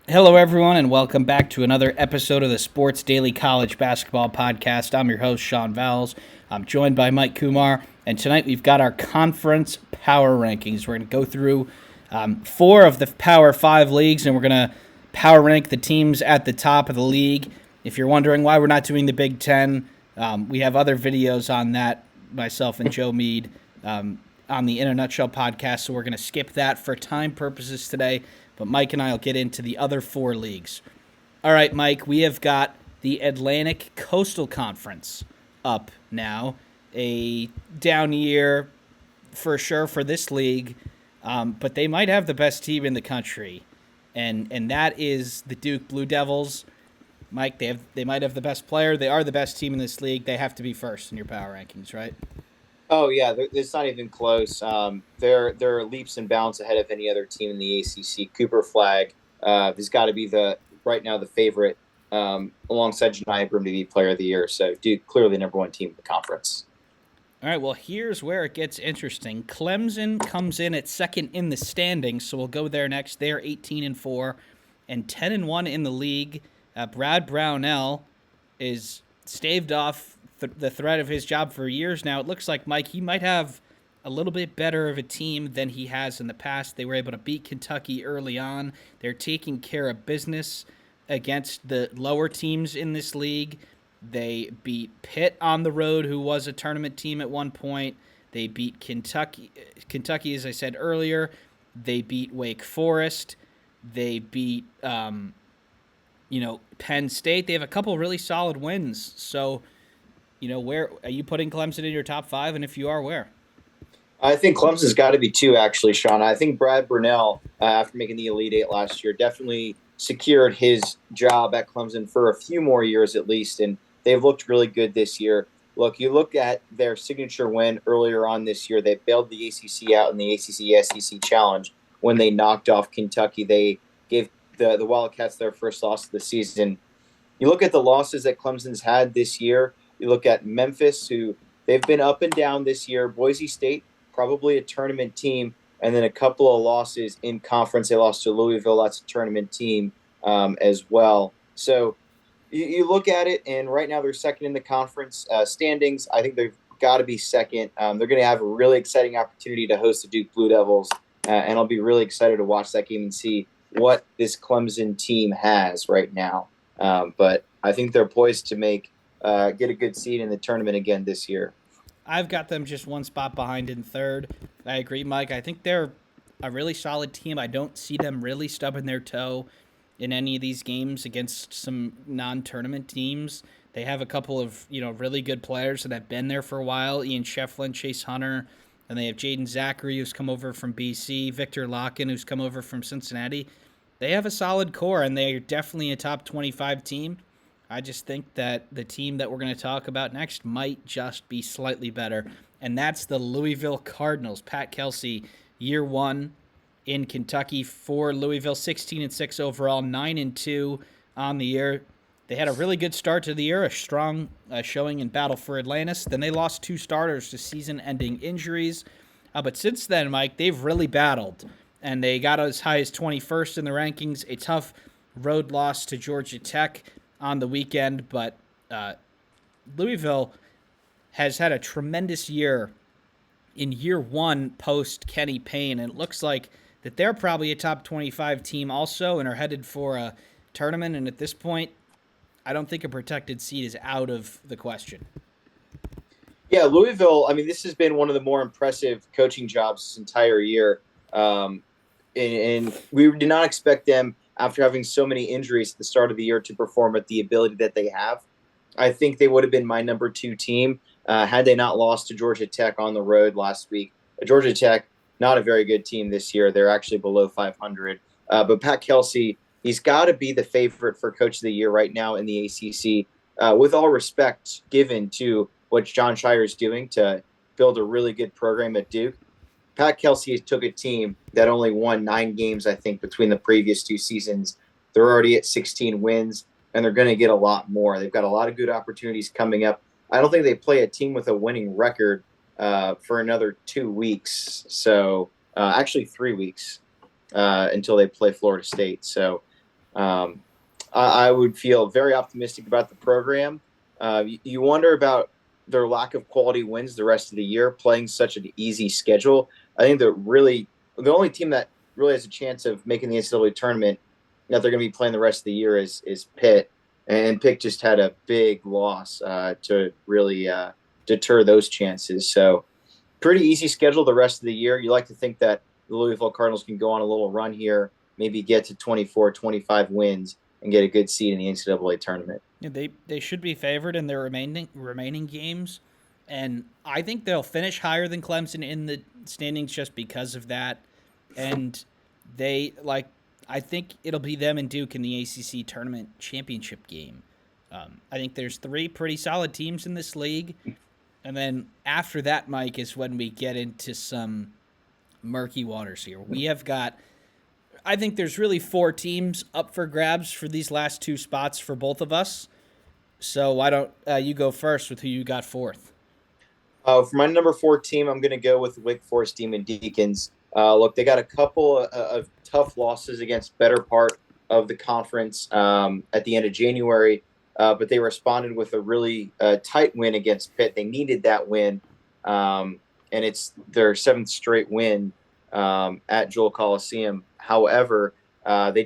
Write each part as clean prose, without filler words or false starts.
Hello, everyone, and welcome back to another episode of the Sports Daily College Basketball Podcast. I'm your host, Sean Vowells. I'm joined by Mike Koomar, and tonight we've got our conference power rankings. We're going to go through four of the Power 5 leagues, and we're going to power rank the teams at the top of the league. If you're wondering why we're not doing the Big Ten, we have other videos on that, myself and Joe Mead, on the In a Nutshell podcast, so we're going to skip that for time purposes today. But Mike and I will get into the other four leagues. All right, Mike, we have got the Atlantic Coastal Conference up now. A down year for sure for this league, but they might have the best team in the country, and that is the Duke Blue Devils. Mike, they might have the best player. They are the best team in this league. They have to be first in your power rankings, right? Oh yeah, it's not even close. They're leaps and bounds ahead of any other team in the ACC. Cooper Flag has got to be the right now the favorite alongside Janiyah Broome to be Player of the Year. So Duke clearly number one team in the conference. All right, well, here's where it gets interesting. Clemson comes in at second in the standings, so we'll go there next. They're 18-4 and 10-1 in the league. Brad Brownell is staved off the threat of his job for years now. It looks like, Mike, he might have a little bit better of a team than he has in the past. They were able to beat Kentucky early on. They're taking care of business against the lower teams in this league. They beat Pitt on the road, who was a tournament team at one point. They beat Kentucky, as I said earlier. They beat Wake Forest. They beat, Penn State. They have a couple really solid wins. So, where are you putting Clemson in your top five? And if you are, where? I think Clemson's got to be two, actually, Sean. I think Brad Brownell, after making the Elite Eight last year, definitely secured his job at Clemson for a few more years at least, and they've looked really good this year. Look, you look at their signature win earlier on this year. They bailed the ACC out in the ACC SEC Challenge when they knocked off Kentucky. They gave the Wildcats their first loss of the season. You look at the losses that Clemson's had this year. You look at Memphis, who they've been up and down this year. Boise State, probably a tournament team, and then a couple of losses in conference. They lost to Louisville. That's a tournament team as well. So you look at it, and right now they're second in the conference standings. I think they've got to be second. They're going to have a really exciting opportunity to host the Duke Blue Devils, and I'll be really excited to watch that game and see what this Clemson team has right now. But I think they're poised to get a good seed in the tournament again this year. I've got them just one spot behind in third. I agree, Mike. I think they're a really solid team. I don't see them really stubbing their toe in any of these games against some non-tournament teams. They have a couple of really good players that have been there for a while. Ian Shefflin, Chase Hunter, and they have Jaden Zachary, who's come over from BC, Victor Locken, who's come over from Cincinnati. They have a solid core, and they're definitely a top 25 team. I just think that the team that we're going to talk about next might just be slightly better, and that's the Louisville Cardinals. Pat Kelsey, year one in Kentucky for Louisville, 16-6 overall, 9-2 on the year. They had a really good start to the year, a strong showing in Battle for Atlantis. Then they lost two starters to season-ending injuries. But since then, Mike, they've really battled, and they got as high as 21st in the rankings. A tough road loss to Georgia Tech on the weekend, but Louisville has had a tremendous year in year one post Kenny Payne, and it looks like that they're probably a top 25 team also and are headed for a tournament, and at this point, I don't think a protected seed is out of the question. Yeah, Louisville, I mean, this has been one of the more impressive coaching jobs this entire year, and we did not expect them, after having so many injuries at the start of the year, to perform at the ability that they have. I think they would have been my number two team had they not lost to Georgia Tech on the road last week. Georgia Tech, not a very good team this year. They're actually below 500. But Pat Kelsey, he's got to be the favorite for Coach of the Year right now in the ACC, with all respect given to what John Shire is doing to build a really good program at Duke. Pat Kelsey took a team that only won 9 games, I think, between the previous two seasons. They're already at 16 wins, and they're going to get a lot more. They've got a lot of good opportunities coming up. I don't think they play a team with a winning record for another 2 weeks. So actually 3 weeks until they play Florida State. So Um, I would feel very optimistic about the program. You wonder about their lack of quality wins the rest of the year, playing such an easy schedule. I think they're really the only team that really has a chance of making the NCAA tournament that they're going to be playing the rest of the year is Pitt, and Pitt just had a big loss to really deter those chances. So pretty easy schedule the rest of the year. You like to think that the Louisville Cardinals can go on a little run here, maybe get to 24, 25 wins and get a good seed in the NCAA tournament. Yeah, they should be favored in their remaining games, and I think they'll finish higher than Clemson in the standings just because of that. And they like I think it'll be them and Duke in the ACC tournament championship game. I think there's three pretty solid teams in this league, and then after that, Mike, is when we get into some murky waters here. We have got I think there's really four teams up for grabs for these last two spots for both of us. So why don't you go first with who you got fourth? For my number 4 team, I'm going to go with Wake Forest Demon Deacons. Look, they got a couple of tough losses against better part of the conference at the end of January, but they responded with a really tight win against Pitt. They needed that win, and it's their 7th straight win at Joel Coliseum. However, they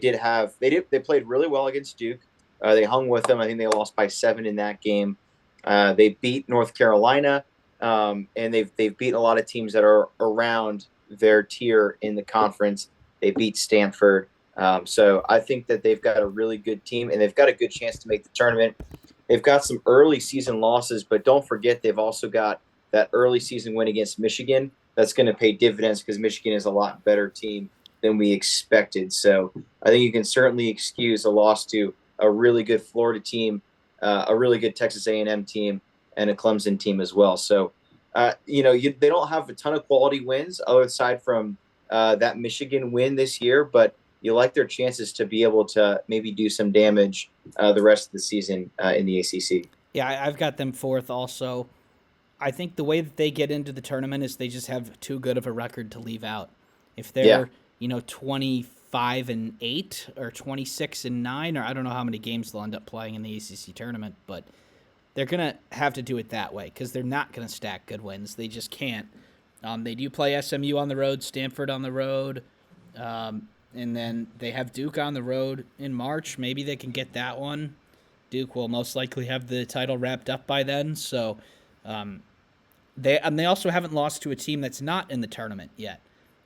played really well against Duke. They hung with them. I think they lost by 7 in that game. They beat North Carolina, and they've beaten a lot of teams that are around their tier in the conference. They beat Stanford. So I think that they've got a really good team, and they've got a good chance to make the tournament. They've got some early season losses, but don't forget they've also got that early season win against Michigan. That's going to pay dividends because Michigan is a lot better team than we expected. So I think you can certainly excuse a loss to a really good Florida team, a really good Texas A&M team, and a Clemson team as well. So, they don't have a ton of quality wins other aside from that Michigan win this year, but you like their chances to be able to maybe do some damage the rest of the season in the ACC. Yeah, I've got them fourth also. I think the way that they get into the tournament is they just have too good of a record to leave out. If Yeah, they're 25-8 or 26-9, or I don't know how many games they'll end up playing in the ACC tournament, but they're gonna have to do it that way because they're not gonna stack good wins. They just can't. They do play SMU on the road, Stanford on the road, and then they have Duke on the road in March. Maybe they can get that one. Duke will most likely have the title wrapped up by then, so. They also haven't lost to a team that's not in the tournament yet.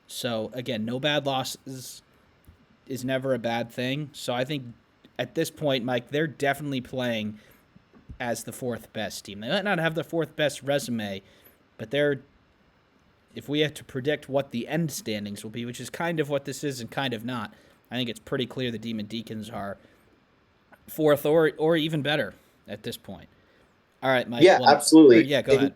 So again, no bad losses is never a bad thing. So I think at this point, Mike, they're definitely playing as the fourth best team. They might not have the fourth best resume, but they're if we have to predict what the end standings will be, which is kind of what this is and kind of not, I think it's pretty clear the Demon Deacons are fourth or even better at this point. All right, Mike. yeah, Well, absolutely. yeah, go ahead.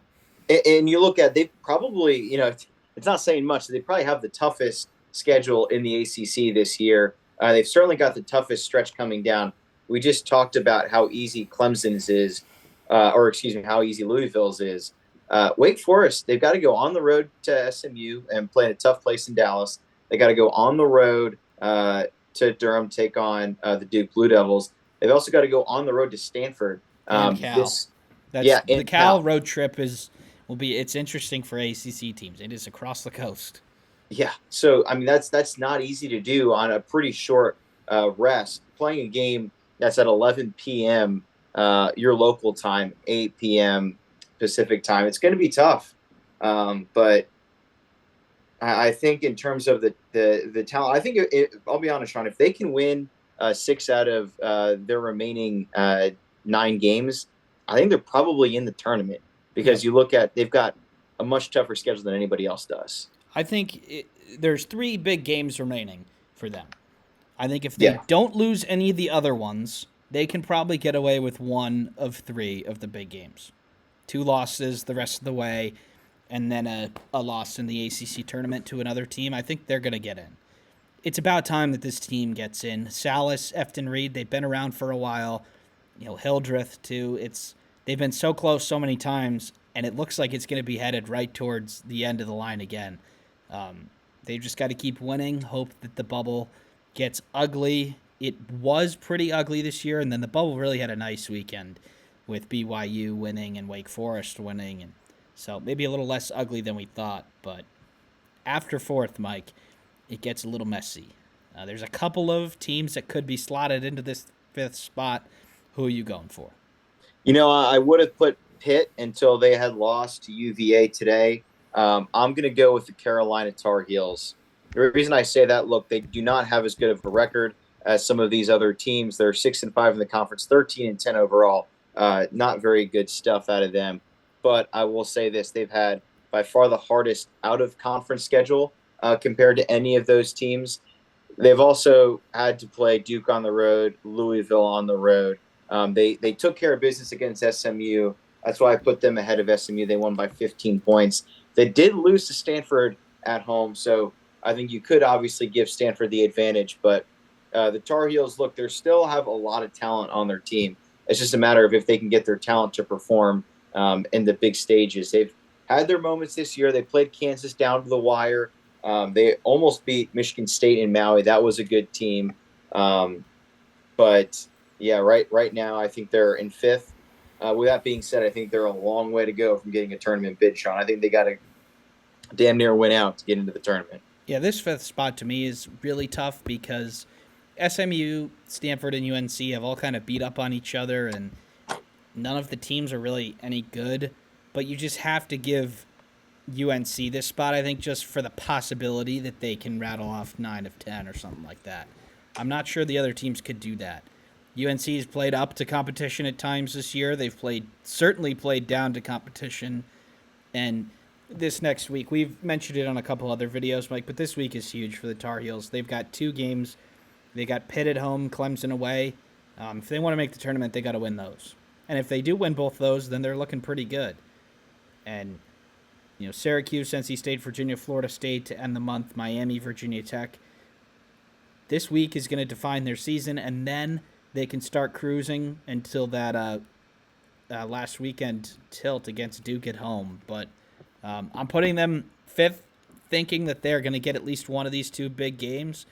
And you look at they probably, it's not saying much. They probably have the toughest schedule in the ACC this year. They've certainly got the toughest stretch coming down. We just talked about how easy Clemson's is, or excuse me, how easy Louisville's is. Wake Forest, they've got to go on the road to SMU and play in a tough place in Dallas. They got to go on the road to Durham, take on the Duke Blue Devils. They've also got to go on the road to Stanford. And Cal. Yeah, The and Cal Cal. road trip it's interesting for ACC teams. It is across the coast. Yeah, so I mean that's not easy to do on a pretty short rest. Playing a game that's at 11 p.m. Your local time, 8 p.m. Pacific time, it's going to be tough. But I think in terms of the talent, I think I'll be honest, Sean. If they can win 6 out of their remaining 9 games, I think they're probably in the tournament Yeah, because you look at they've got a much tougher schedule than anybody else does. I think there's 3 big games remaining for them. I think if they Yeah, don't lose any of the other ones, they can probably get away with 1 of 3 of the big games. 2 losses the rest of the way, and then a loss in the ACC tournament to another team. I think they're going to get in. It's about time that this team gets in. Salas, Efton Reed, they've been around for a while. Hildreth too. They've been so close so many times, and it looks like it's going to be headed right towards the end of the line again. They've just got to keep winning. Hope that the bubble gets ugly it was pretty ugly this year, and then the bubble really had a nice weekend with BYU winning and Wake Forest winning, and so maybe a little less ugly than we thought. But after fourth, Mike, it gets a little messy. There's a couple of teams that could be slotted into this fifth spot. Who are you going for? I would have put Pitt until they had lost to UVA today. I'm going to go with the Carolina Tar Heels. The reason I say that, look, they do not have as good of a record as some of these other teams. They're 6-5 in the conference, 13-10 overall. Not very good stuff out of them. But I will say this: they've had by far the hardest out of conference schedule compared to any of those teams. They've also had to play Duke on the road, Louisville on the road. They took care of business against SMU. That's why I put them ahead of SMU. They won by 15 points. They did lose to Stanford at home, so I think you could obviously give Stanford the advantage. But the Tar Heels, look, they still have a lot of talent on their team. It's just a matter of if they can get their talent to perform in the big stages. They've had their moments this year. They played Kansas down to the wire. They almost beat Michigan State in Maui. That was a good team. But yeah, right now I think they're in fifth. With that being said, I think they're a long way to go from getting a tournament bid, Sean. I think they got to damn near win out to get into the tournament. Yeah, this fifth spot to me is really tough because SMU, Stanford, and UNC have all kind of beat up on each other, and none of the teams are really any good. But you just have to give UNC this spot, I think, just for the possibility that they can rattle off 9 of 10 or something like that. I'm not sure the other teams could do that. UNC has played up to competition at times this year. They've certainly played down to competition. And this next week, we've mentioned it on a couple other videos, Mike, but this week is huge for the Tar Heels. They've got 2 games. They got Pitt at home, Clemson away. If they want to make the tournament, they got to win those. And if they do win both those, then they're looking pretty good. And Syracuse, NC State, Virginia, Florida State to end the month, Miami, Virginia Tech. This week is going to define their season, and then they can start cruising until that last weekend tilt against Duke at home. But I'm putting them fifth, thinking that they're going to get at least one of these 2 big games.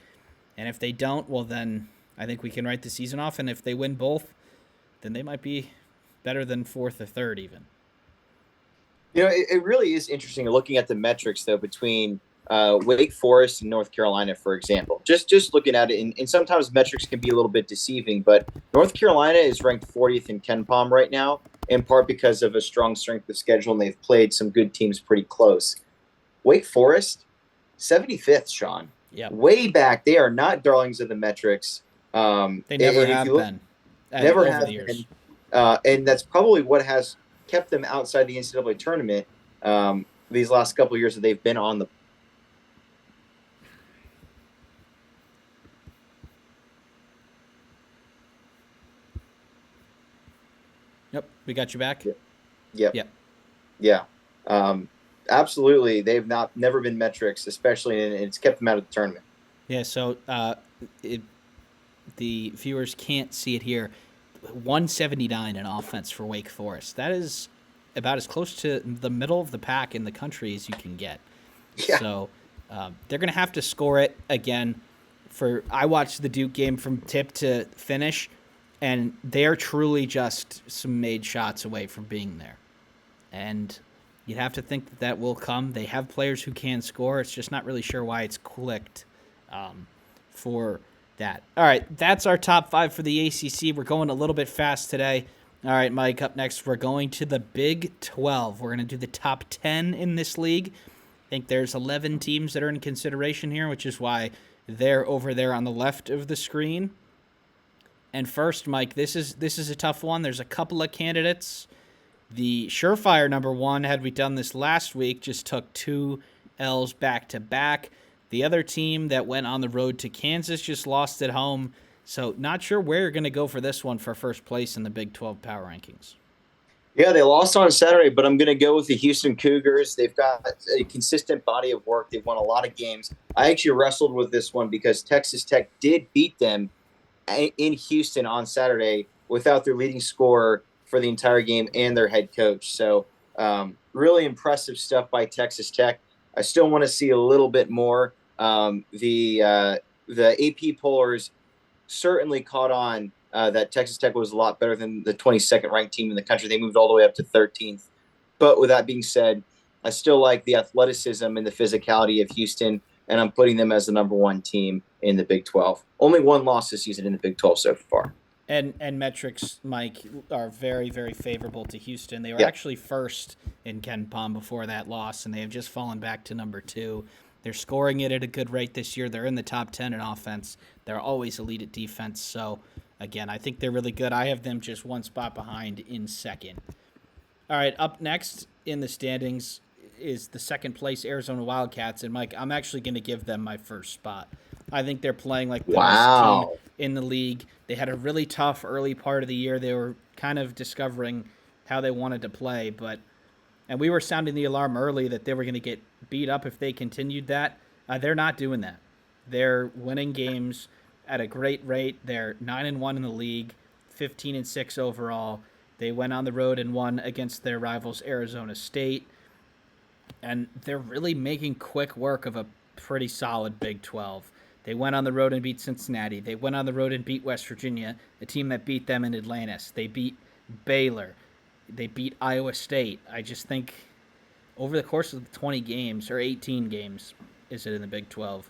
And if they don't, well, then I think we can write the season off. And if they win both, then they might be better than fourth or third even. It really is interesting looking at the metrics, though, between Wake Forest and North Carolina, for example. Just looking at it, and sometimes metrics can be a little bit deceiving, but North Carolina is ranked 40th in KenPom right now, in part because of a strong strength of schedule, and they've played some good teams pretty close. Wake Forest, 75th, Sean. Yeah. Way back. They are not darlings of the metrics. They never have been. Never have been. And that's probably what has kept them outside the NCAA tournament these last couple of years that they've been on the. Yep, we got you back. Yep. Yeah. Absolutely, they've never been metrics, especially, and it's kept them out of the tournament. Yeah. So the viewers can't see it here. 179 in offense for Wake Forest. That is about as close to the middle of the pack in the country as you can get. Yeah. So they're going to have to score it again. I watched the Duke game from tip to finish, and they're truly just some made shots away from being there. And you'd have to think that will come. They have players who can score. It's just not really sure why it's clicked for that. All right, that's our top 5 for the ACC. We're going a little bit fast today. All right, Mike, up next, we're going to the Big 12. We're going to do the top 10 in this league. I think there's 11 teams that are in consideration here, which is why they're over there on the left of the screen. And first, Mike, this is a tough one. There's a couple of candidates. The surefire number 1, had we done this last week, just took 2 L's back-to-back. The other team that went on the road to Kansas just lost at home. So not sure where you're going to go for this one for first place in the Big 12 power rankings. Yeah, they lost on Saturday, but I'm going to go with the Houston Cougars. They've got a consistent body of work. They've won a lot of games. I actually wrestled with this one because Texas Tech did beat them in Houston on Saturday without their leading scorer for the entire game and their head coach. So really impressive stuff by Texas Tech. I still want to see a little bit more. The AP pollers certainly caught on that Texas Tech was a lot better than the 22nd ranked team in the country. They moved all the way up to 13th. But with that being said, I still like the athleticism and the physicality of Houston, and I'm putting them as the number one team in the Big 12. Only one loss this season in the Big 12 so far. And metrics, Mike, are very, very favorable to Houston. They were Yeah. actually first in Ken Palm before that loss, and they have just fallen back to number 2. They're scoring it at a good rate this year. They're in the top 10 in offense. They're always elite at defense. So, again, I think they're really good. I have them just one spot behind in second. All right, up next in the standings is the second place Arizona Wildcats. And, Mike, I'm actually going to give them my first spot. I think they're playing like the best team Wow. in the league. They had a really tough early part of the year. They were kind of discovering how they wanted to play, and we were sounding the alarm early that they were going to get beat up if they continued that. They're not doing that. They're winning games at a great rate. They're 9-1 in the league, 15-6 overall. They went on the road and won against their rivals Arizona State, and they're really making quick work of a pretty solid Big 12. They went on the road and beat Cincinnati. They went on the road and beat West Virginia, a team that beat them in Atlantis. They beat Baylor. They beat Iowa State. I just think over the course of 20 games, or 18 games, is it in the Big 12?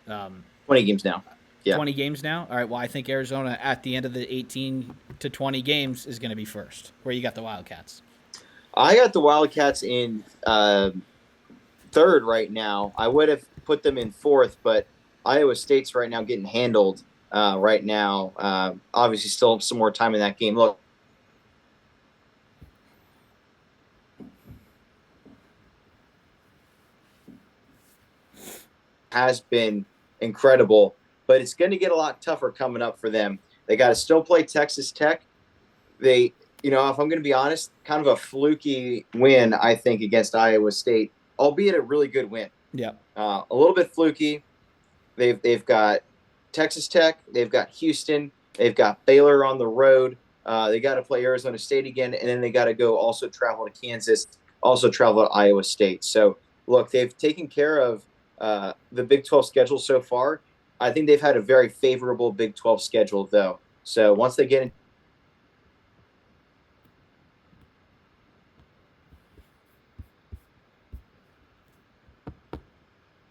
20 games now. Yeah. 20 games now? All right, well, I think Arizona at the end of the 18 to 20 games is going to be first. Where you got the Wildcats? I got the Wildcats in third right now. I would have put them in fourth, but Iowa State's right now getting handled right now. Obviously, still some more time in that game. Look, has been incredible, but it's going to get a lot tougher coming up for them. They got to still play Texas Tech. They, if I'm going to be honest, kind of a fluky win, I think, against Iowa State, albeit a really good win. Yeah. A little bit fluky. They've got Texas Tech, they've got Houston, they've got Baylor on the road. They got to play Arizona State again, and then they got to go also travel to Kansas, also travel to Iowa State. So, look, they've taken care of the Big 12 schedule so far. I think they've had a very favorable Big 12 schedule, though. So once they get in,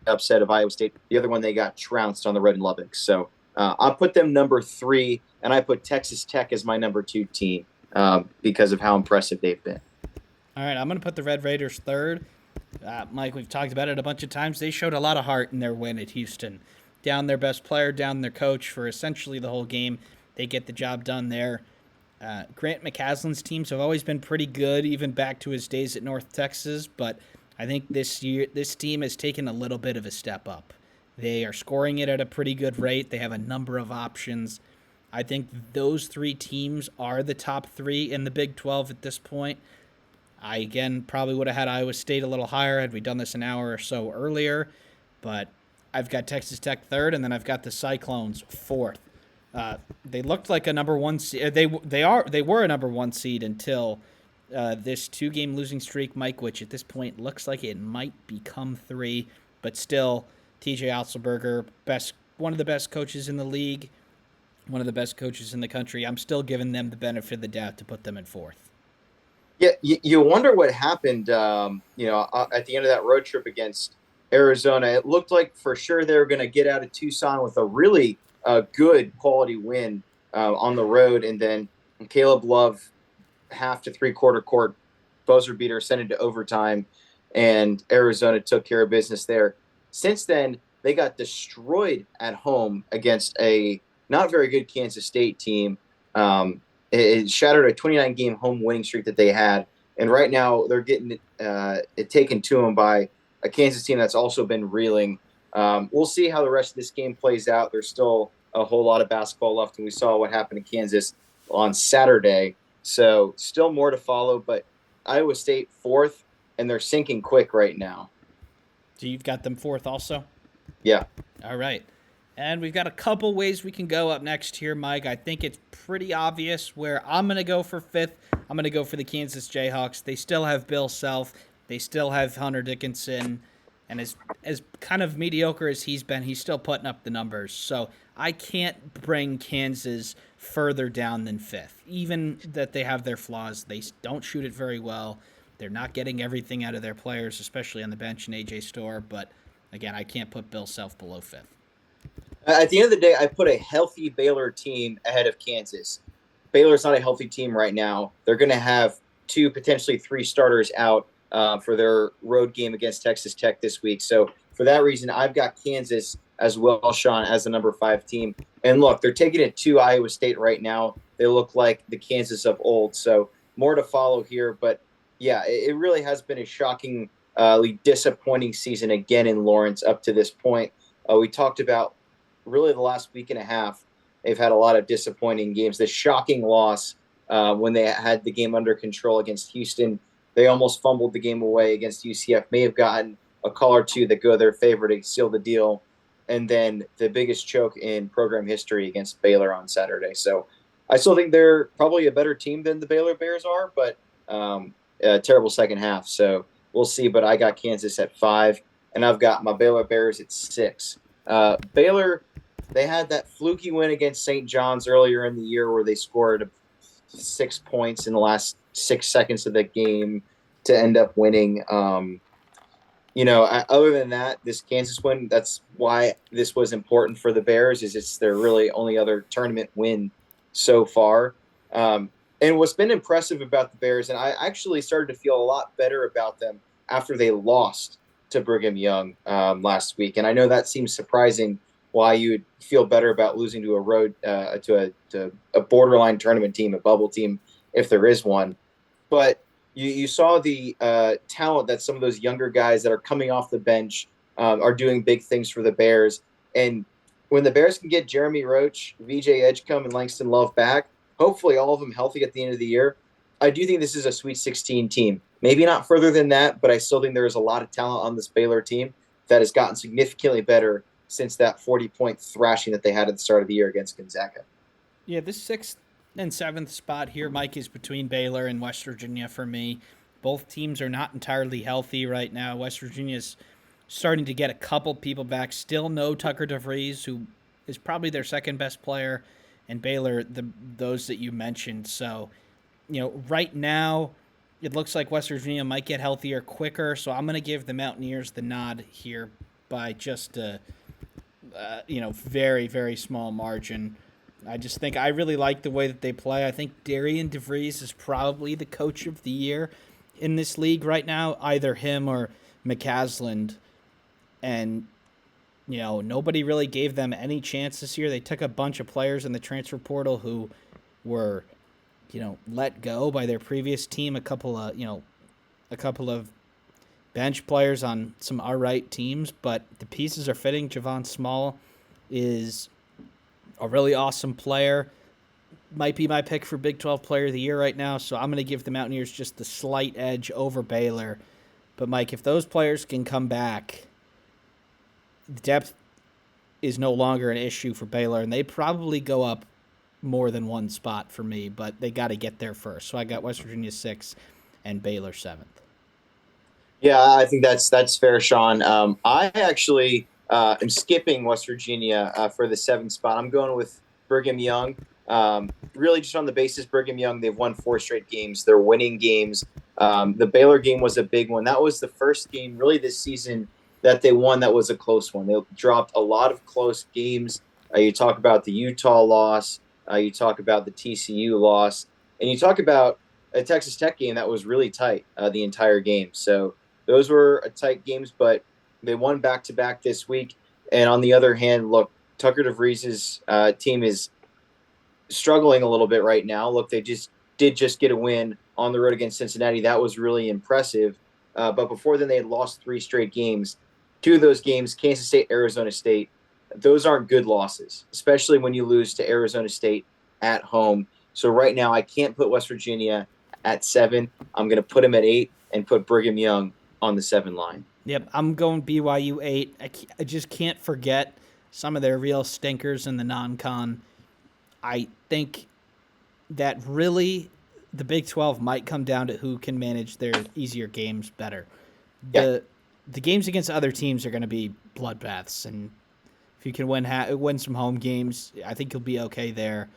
upset of Iowa State, the other one they got trounced on the road in Lubbock. So I put them number 3, and I put Texas Tech as my number 2 team because of how impressive they've been. All right, I'm going to put the Red Raiders third. Mike, we've talked about it a bunch of times. They showed a lot of heart in their win at Houston. Down their best player, down their coach for essentially the whole game. They get the job done there. Grant McCaslin's teams have always been pretty good, even back to his days at North Texas, but I think this year this team has taken a little bit of a step up. They are scoring it at a pretty good rate. They have a number of options. I think those 3 teams are the top 3 in the Big 12 at this point. I, again, probably would have had Iowa State a little higher had we done this an hour or so earlier, but I've got Texas Tech third, and then I've got the Cyclones fourth. They looked like a number 1 seed. They were a number 1 seed until this 2-game losing streak, Mike, which at this point looks like it might become 3, but still, TJ Otzelberger, one of the best coaches in the league, one of the best coaches in the country. I'm still giving them the benefit of the doubt to put them in fourth. Yeah, you wonder what happened, at the end of that road trip against Arizona. It looked like for sure they were going to get out of Tucson with a really good quality win on the road. And then Caleb Love, half to 3/4 court buzzer beater, sent it to overtime, and Arizona took care of business there. Since then, they got destroyed at home against a not very good Kansas State team. It shattered a 29-game home winning streak that they had. And right now they're getting it taken to them by a Kansas team that's also been reeling. We'll see how the rest of this game plays out. There's still a whole lot of basketball left, and we saw what happened in Kansas on Saturday. So still more to follow, but Iowa State fourth, and they're sinking quick right now. So you've got them fourth also? Yeah. All right. And we've got a couple ways we can go up next here, Mike. I think it's pretty obvious where I'm going to go for fifth. I'm going to go for the Kansas Jayhawks. They still have Bill Self. They still have Hunter Dickinson. And as kind of mediocre as he's been, he's still putting up the numbers. So I can't bring Kansas further down than fifth. Even that they have their flaws, they don't shoot it very well. They're not getting everything out of their players, especially on the bench in AJ Store. But again, I can't put Bill Self below fifth. At the end of the day, I put a healthy Baylor team ahead of Kansas. Baylor's not a healthy team right now. They're going to have 2, potentially 3 starters out for their road game against Texas Tech this week. So for that reason, I've got Kansas as well, Sean, as the number 5 team. And look, they're taking it to Iowa State right now. They look like the Kansas of old. So more to follow here. But yeah, it really has been a shockingly disappointing season again in Lawrence up to this point. We talked about really the last week and a half. They've had a lot of disappointing games. The shocking loss when they had the game under control against Houston. They almost fumbled the game away against UCF. May have gotten a call or two that go their favor to seal the deal. And then the biggest choke in program history against Baylor on Saturday. So I still think they're probably a better team than the Baylor Bears are, but a terrible second half. So we'll see. But I got Kansas at 5, and I've got my Baylor Bears at 6. Baylor, they had that fluky win against St. John's earlier in the year where they scored 6 points in the last 6 seconds of the game to end up winning. Other than that, this Kansas win, that's why this was important for the Bears, is it's their really only other tournament win so far. And what's been impressive about the Bears, and I actually started to feel a lot better about them after they lost to Brigham Young last week. And I know that seems surprising, why you would feel better about losing to a borderline tournament team, a bubble team, if there is one. But you saw the talent that some of those younger guys that are coming off the bench are doing big things for the Bears. And when the Bears can get Jeremy Roach, VJ Edgecombe, and Langston Love back, hopefully all of them healthy at the end of the year, I do think this is a Sweet 16 team. Maybe not further than that, but I still think there is a lot of talent on this Baylor team that has gotten significantly better since that 40-point thrashing that they had at the start of the year against Gonzaga. Yeah, this 6th and 7th spot here, Mike, is between Baylor and West Virginia for me. Both teams are not entirely healthy right now. West Virginia's starting to get a couple people back. Still no Tucker DeVries, who is probably their second best player, and Baylor, those that you mentioned. So, right now, it looks like West Virginia might get healthier quicker. So I'm going to give the Mountaineers the nod here by just a very, very small margin. I just think I really like the way that they play. I think Darian DeVries is probably the coach of the year in this league right now, either him or McCasland. And, nobody really gave them any chance this year. They took a bunch of players in the transfer portal who were, let go by their previous team. A couple of bench players on some all right teams, but the pieces are fitting. Javon Small is a really awesome player. Might be my pick for Big 12 Player of the Year right now, so I'm going to give the Mountaineers just the slight edge over Baylor. But, Mike, if those players can come back, the depth is no longer an issue for Baylor, and they probably go up more than one spot for me, but they got to get there first. So I got West Virginia 6th and Baylor 7th. Yeah, I think that's fair, Sean. I actually am skipping West Virginia for the 7th spot. I'm going with Brigham Young. Really just on the basis Brigham Young, they've won 4 straight games. They're winning games. The Baylor game was a big one. That was the first game really this season that they won that was a close one. They dropped a lot of close games. You talk about the Utah loss. You talk about the TCU loss. And you talk about a Texas Tech game that was really tight the entire game. So those were tight games, but they won back-to-back this week. And on the other hand, look, Tucker DeVries' team is struggling a little bit right now. Look, they did get a win on the road against Cincinnati. That was really impressive. But before then, they had lost 3 straight games. 2 of those games, Kansas State, Arizona State, those aren't good losses, especially when you lose to Arizona State at home. So right now, I can't put West Virginia at 7. I'm going to put them at 8 and put Brigham Young on the 7 line. Yep, I'm going BYU 8. I just can't forget some of their real stinkers in the non-con. I think that really the Big 12 might come down to who can manage their easier games better. The games against other teams are going to be bloodbaths, and If you can win some home games, I think you'll be okay there.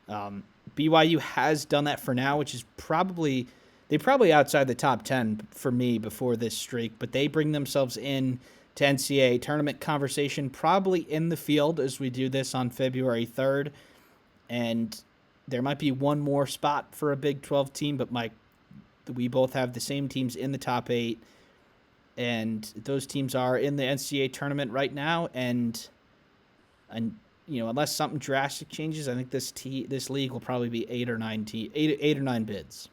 BYU has done that for now, which is they're probably outside the top 10 for me before this streak, but they bring themselves in to NCAA tournament conversation, probably in the field as we do this on February 3rd. And there might be one more spot for a Big 12 team, but Mike, we both have the same teams in the top 8, and those teams are in the NCAA tournament right now. And unless something drastic changes, I think this league will probably be 8 or 9 bids.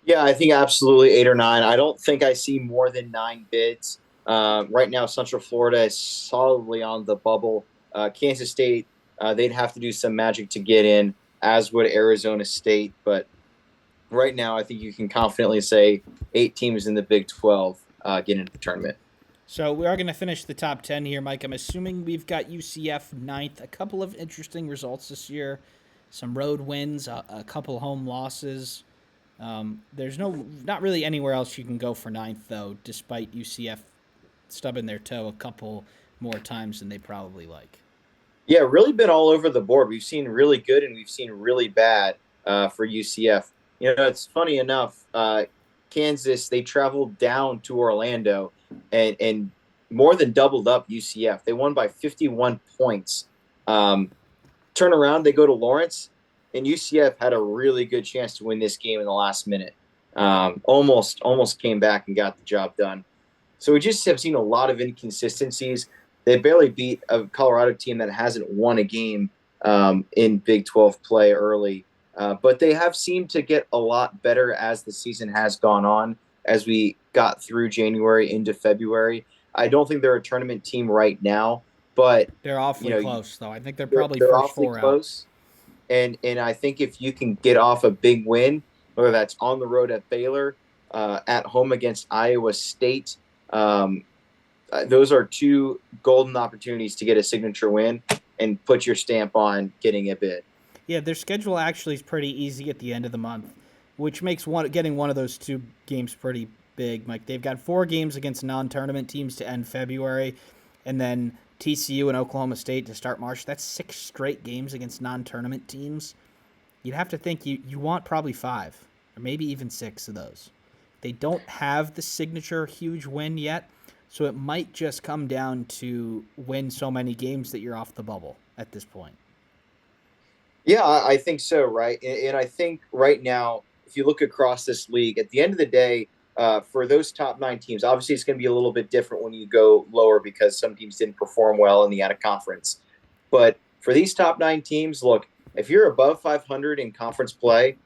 Yeah, I think absolutely 8 or 9. I don't think I see more than 9 bids. Right now, Central Florida is solidly on the bubble. Kansas State, they'd have to do some magic to get in, as would Arizona State. But right now, I think you can confidently say 8 teams in the Big 12 get into the tournament. So we are going to finish the top 10 here, Mike. I'm assuming we've got UCF 9th. A couple of interesting results this year. Some road wins, a couple home losses. There's not really anywhere else you can go for 9th, though, despite UCF stubbing their toe a couple more times than they probably like. Yeah, really been all over the board. We've seen really good and we've seen really bad for UCF. It's funny enough, Kansas, they traveled down to Orlando and more than doubled up UCF. They won by 51 points. Turn around, they go to Lawrence, and UCF had a really good chance to win this game in the last minute. Almost came back and got the job done. So we just have seen a lot of inconsistencies. They barely beat a Colorado team that hasn't won a game in Big 12 play early. But they have seemed to get a lot better as the season has gone on, as we got through January into February. I don't think they're a tournament team right now, but they're awfully close, though. I think they're probably they're first awfully 4 close. Out. And I think if you can get off a big win, whether that's on the road at Baylor, at home against Iowa State, those are 2 golden opportunities to get a signature win and put your stamp on getting a bid. Yeah, their schedule actually is pretty easy at the end of the month, which makes getting one of those 2 games pretty big. Like, they've got 4 games against non-tournament teams to end February, and then TCU and Oklahoma State to start March. That's 6 straight games against non-tournament teams. You'd have to think you want probably 5 or maybe even 6 of those. They don't have the signature huge win yet, so it might just come down to win so many games that you're off the bubble at this point. Yeah, I think so, right? And I think right now, if you look across this league, at the end of the day, for those top 9 teams, obviously it's going to be a little bit different when you go lower because some teams didn't perform well in the out-of-conference. But for these top 9 teams, look, if you're above 500 in conference play,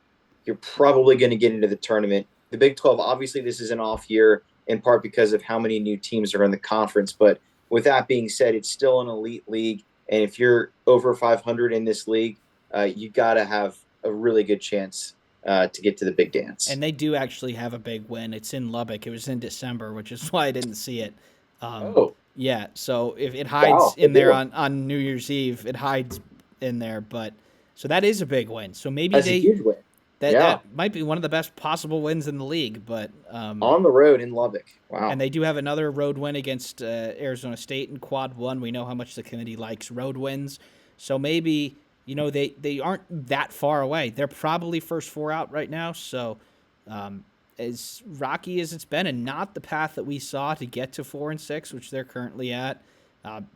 you're probably going to get into the tournament. The Big 12, obviously this is an off year in part because of how many new teams are in the conference. But with that being said, it's still an elite league. And if you're over 500 in this league, you got to have a really good chance to get to the big dance. And they do actually have a big win. It's in Lubbock. It was in December, which is why I didn't see it. Yeah, so if it hides in there on New Year's Eve, it hides in there. But so that is a big win. So maybe That's a huge win. That might be one of the best possible wins in the league. But on the road in Lubbock. Wow. And they do have another road win against Arizona State in Quad 1. We know how much the committee likes road wins. So maybe – they aren't that far away. They're probably first 4 out right now. So as rocky as it's been and not the path that we saw to get to 4 and 6, which they're currently at,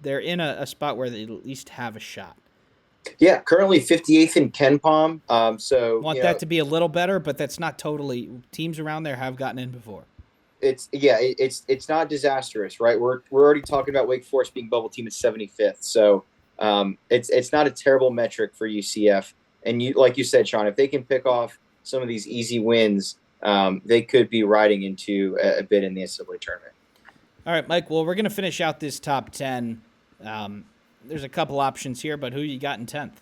they're in a spot where they at least have a shot. Yeah, currently 58th in KenPom. Want that to be a little better, but that's not totally. Teams around there have gotten in before. It's not disastrous, right? We're already talking about Wake Forest being bubble team at 75th. So it's not a terrible metric for UCF. And like you said, Sean, if they can pick off some of these easy wins, they could be riding into a bid in the NCAA tournament. All right, Mike. Well, we're going to finish out this top 10. There's a couple options here, but who you got in 10th?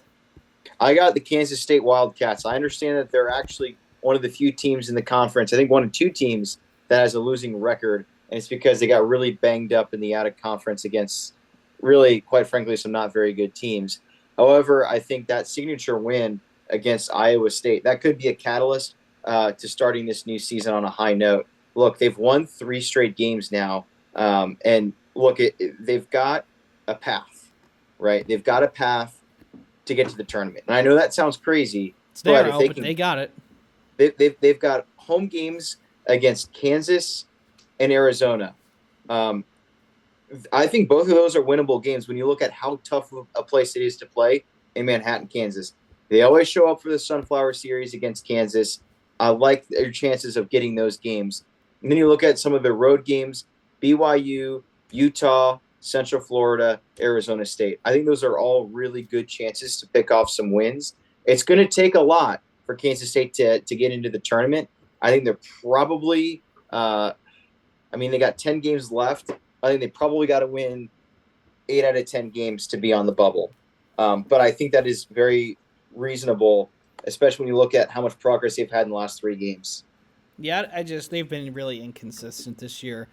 I got the Kansas State Wildcats. I understand that they're actually one of the few teams in the conference, I think 1 of 2 teams that has a losing record, and it's because they got really banged up in the out-of-conference against really, quite frankly, some not very good teams. However, I think that signature win against Iowa State, that could be a catalyst to starting this new season on a high note. Look, they've won 3 straight games now, and look, they've got a path. right? They've got a path to get to the tournament. And I know that sounds crazy, It's but there, if but they got it. they've got home games against Kansas and Arizona. Um, I think both of those are winnable games when you look at how tough of a place it is to play in Manhattan, Kansas. They always show up for the Sunflower Series against Kansas. I like their chances of getting those games. And then you look at some of their road games: BYU, Utah, Central Florida, Arizona State. I think those are all really good chances to pick off some wins. It's going to take a lot for Kansas State to get into the tournament. I think they're probably, they got 10 games left. I think they probably got to win 8 out of 10 games to be on the bubble. But I think that is very reasonable, especially when you look at how much progress they've had in the last 3 games. Yeah, they've been really inconsistent this year,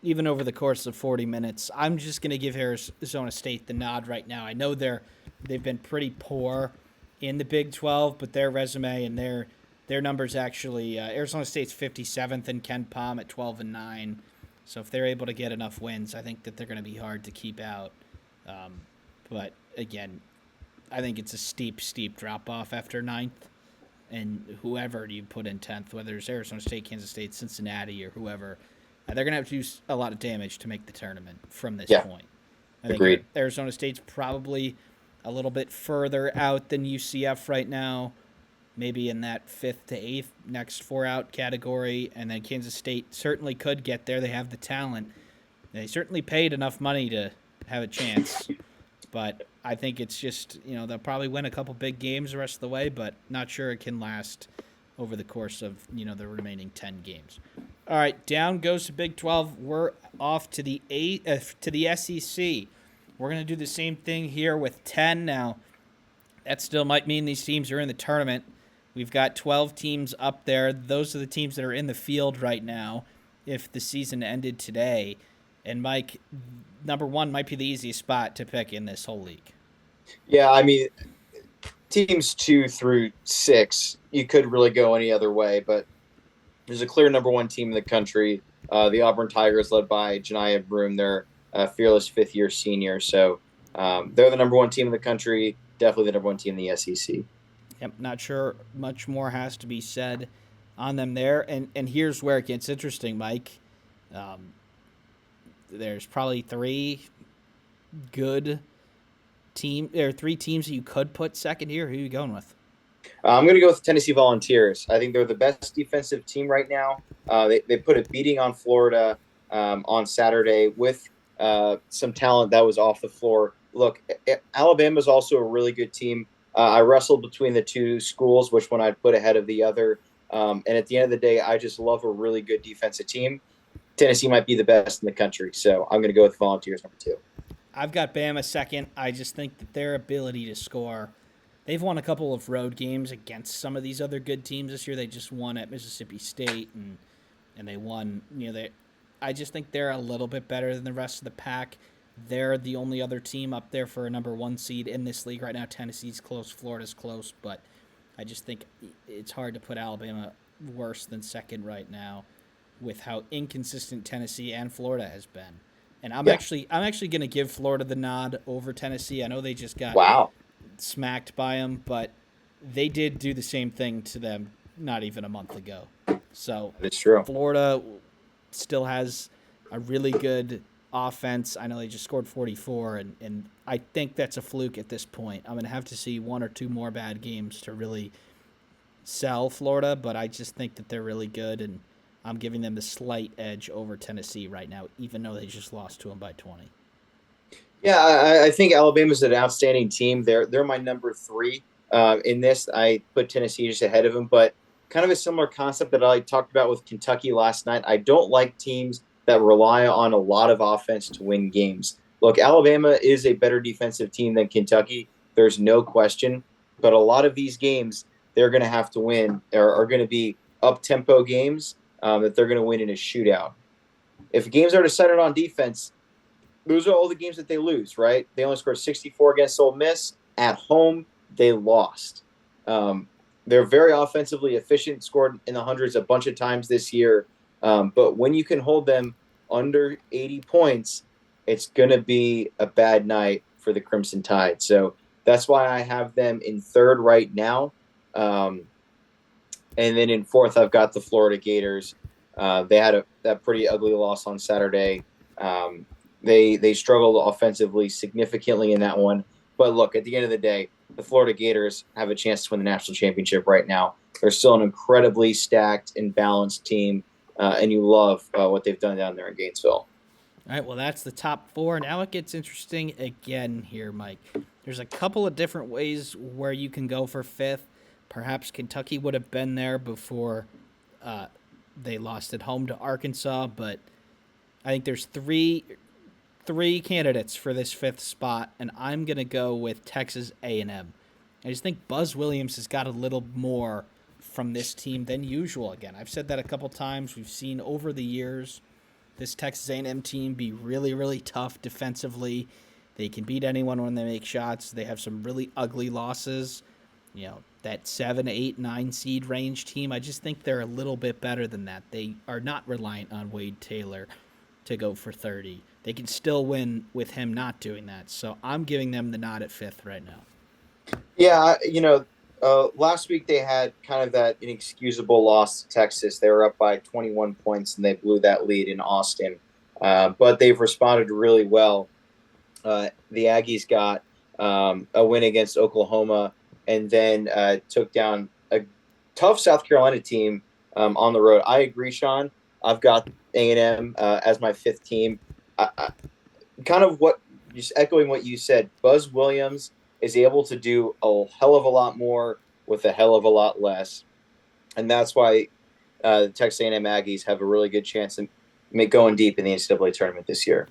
even over the course of 40 minutes. I'm just going to give Arizona State the nod right now. I know they've been pretty poor in the Big 12, but their resume and their numbers actually Arizona State's 57th in Ken Palm at 12-9. So if they're able to get enough wins, I think that they're going to be hard to keep out. But again, I think it's a steep drop off after ninth. And whoever you put in 10th, whether it's Arizona State, Kansas State, Cincinnati, or whoever, they're going to have to do a lot of damage to make the tournament from this point. I think Agreed. Arizona State's probably a little bit further out than UCF right now, maybe in that 5th to 8th next 4 out category. And then Kansas State certainly could get there. They have the talent. They certainly paid enough money to have a chance. But I think it's just, they'll probably win a couple big games the rest of the way, but not sure it can last over the course of, the remaining 10 games. All right, down goes to Big 12. We're off to the SEC. We're going to do the same thing here with 10 now. That still might mean these teams are in the tournament. We've got 12 teams up there. Those are the teams that are in the field right now if the season ended today. And Mike, number 1 might be the easiest spot to pick in this whole league. Yeah, teams 2 through 6, you could really go any other way, but there's a clear number 1 team in the country. The Auburn Tigers, led by Janiah Broom. They're a fearless 5th-year senior. So they're the number 1 team in the country, definitely the number 1 team in the SEC. Yep, not sure much more has to be said on them there. And here's where it gets interesting, Mike. There's probably 3 good teams that you could put second here. Who are you going with? I'm going to go with the Tennessee Volunteers. I think they're the best defensive team right now. They put a beating on Florida on Saturday with some talent that was off the floor. Look, Alabama's also a really good team. I wrestled between the 2 schools, which one I'd put ahead of the other. And at the end of the day, I just love a really good defensive team. Tennessee might be the best in the country, so I'm going to go with Volunteers number 2. I've got Bama second. I just think that their ability to score, they've won a couple of road games against some of these other good teams this year. They just won at Mississippi State, and they won. I just think they're a little bit better than the rest of the pack. They're the only other team up there for a number 1 seed in this league right now. Tennessee's close, Florida's close, but I just think it's hard to put Alabama worse than second right now, with how inconsistent Tennessee and Florida has been. And I'm actually going to give Florida the nod over Tennessee. I know they just got smacked by them, but they did do the same thing to them not even a month ago. So it's true. Florida still has a really good offense. I know they just scored 44, and I think that's a fluke at this point. I'm going to have to see 1 or 2 more bad games to really sell Florida, but I just think that they're really good, and I'm giving them the slight edge over Tennessee right now, even though they just lost to them by 20. Yeah, I think Alabama's an outstanding team. They're my number 3 in this. I put Tennessee just ahead of them, but kind of a similar concept that I talked about with Kentucky last night. I don't like teams that rely on a lot of offense to win games. Look, Alabama is a better defensive team than Kentucky. There's no question. But a lot of these games they're going to have to win are going to be up-tempo games that they're going to win in a shootout. If games are decided on defense, those are all the games that they lose, right? They only scored 64 against Ole Miss. At home, they lost. They're very offensively efficient, scored in the hundreds a bunch of times this year. But when you can hold them under 80 points, it's going to be a bad night for the Crimson Tide. So that's why I have them in third right now. And then in fourth, I've got the Florida Gators. They had that pretty ugly loss on Saturday. They struggled offensively significantly in that one. But look, at the end of the day, the Florida Gators have a chance to win the national championship right now. They're still an incredibly stacked and balanced team, and you love what they've done down there in Gainesville. All right, well, that's the top four. Now it gets interesting again here, Mike. There's a couple of different ways where you can go for fifth. Perhaps Kentucky would have been there before they lost at home to Arkansas, but I think there's three candidates for this fifth spot, and I'm going to go with Texas A&M. I just think Buzz Williams has got a little more from this team than usual. Again, I've said that a couple times. We've seen over the years this Texas A&M team be really, really tough defensively. They can beat anyone when they make shots. They have some really ugly losses. That 7, 8, 9 seed range team, I just think they're a little bit better than that. They are not reliant on Wade Taylor to go for 30. They can still win with him not doing that. So I'm giving them the nod at fifth right now. Yeah, last week they had kind of that inexcusable loss to Texas. They were up by 21 points and they blew that lead in Austin. But they've responded really well. The Aggies got a win against Oklahoma and then took down a tough South Carolina team on the road. I agree, Sean. I've got A&M as my fifth team. Kind of just echoing what you said, Buzz Williams is able to do a hell of a lot more with a hell of a lot less. And that's why the Texas A&M Aggies have a really good chance of going deep in the NCAA tournament this year.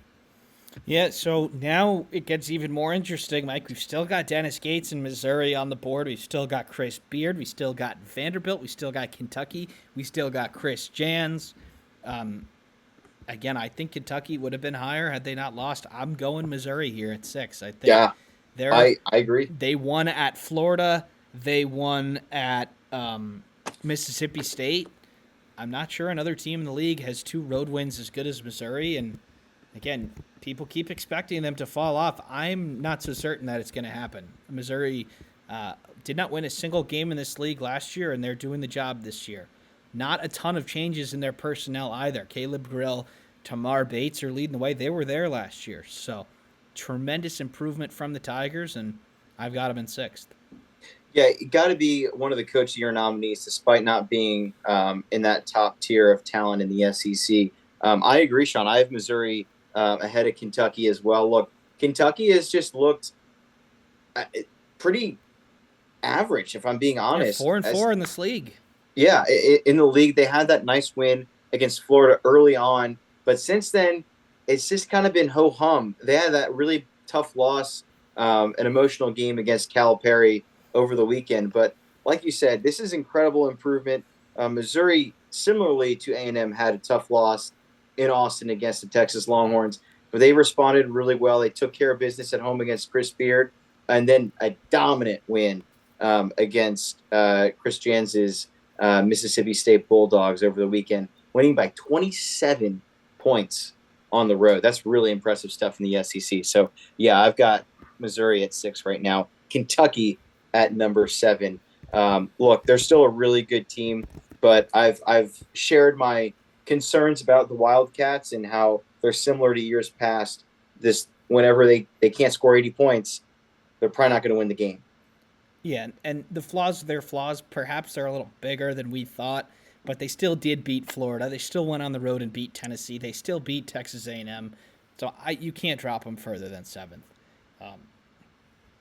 Yeah, so now it gets even more interesting, Mike. We've still got Dennis Gates in Missouri on the board. We've still got Chris Beard. We still got Vanderbilt. We still got Kentucky. We still got Chris Jans. Again, I think Kentucky would have been higher had they not lost. I'm going Missouri here at 6. I think. Yeah, I agree. They won at Florida. They won at Mississippi State. I'm not sure another team in the league has 2 road wins as good as Missouri. And again, people keep expecting them to fall off. I'm not so certain that it's going to happen. Missouri did not win a single game in this league last year, and they're doing the job this year. Not a ton of changes in their personnel either. Caleb Grill, Tamar Bates are leading the way. They were there last year. So tremendous improvement from the Tigers, and I've got them in 6th. Yeah, you got to be one of the Coach of the Year nominees, despite not being in that top tier of talent in the SEC. I agree, Sean. I have Missouri ahead of Kentucky as well. Look, Kentucky has just looked pretty average, if I'm being honest. 4-4 in this league. Yeah, in the league, they had that nice win against Florida early on, but since then, it's just kind of been ho-hum. They had that really tough loss, an emotional game against Calipari over the weekend. But like you said, this is incredible improvement. Missouri, similarly to A&M, had a tough loss in Austin against the Texas Longhorns, but they responded really well. They took care of business at home against Chris Beard, and then a dominant win against Chris Jans's Mississippi State Bulldogs over the weekend, winning by 27 points on the road. That's really impressive stuff in the SEC. So, yeah, I've got Missouri at 6 right now. Kentucky at number 7. Look, they're still a really good team, but I've shared my concerns about the Wildcats and how they're similar to years past. Whenever they can't score 80 points, they're probably not going to win the game. Yeah, and the flaws of their flaws, perhaps they're a little bigger than we thought, but they still did beat Florida. They still went on the road and beat Tennessee. They still beat Texas A&M. So you can't drop them further than 7th.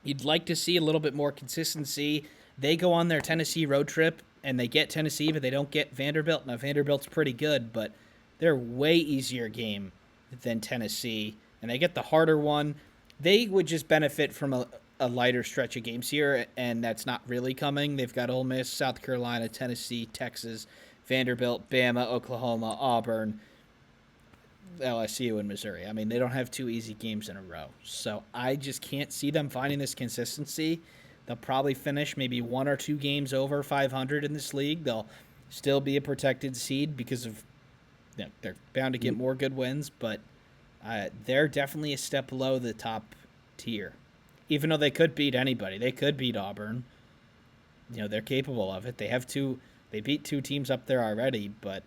You'd like to see a little bit more consistency. They go on their Tennessee road trip, and they get Tennessee, but they don't get Vanderbilt. Now, Vanderbilt's pretty good, but they're way easier game than Tennessee, and they get the harder one. They would just benefit from a lighter stretch of games here, and that's not really coming. They've got Ole Miss, South Carolina, Tennessee, Texas, Vanderbilt, Bama, Oklahoma, Auburn, LSU, and Missouri. I mean, they don't have 2 easy games in a row. So I just can't see them finding this consistency. They'll probably finish maybe 1 or 2 games over 500 in this league. They'll still be a protected seed because of they're bound to get more good wins, but they're definitely a step below the top tier. even though they could beat anybody. They could beat Auburn. They're capable of it. They beat two teams up there already, but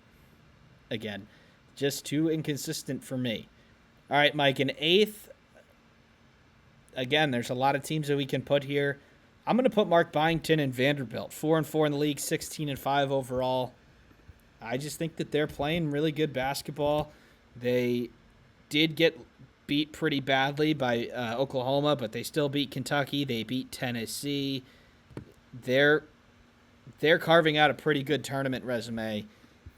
again, just too inconsistent for me. All right, Mike, in eighth, again, there's a lot of teams that we can put here. I'm going to put Mark Byington and Vanderbilt, 4-4 in the league, 16-5 overall. I just think that they're playing really good basketball. They did get beat pretty badly by Oklahoma, but they still beat Kentucky. They beat Tennessee. They're carving out a pretty good tournament resume,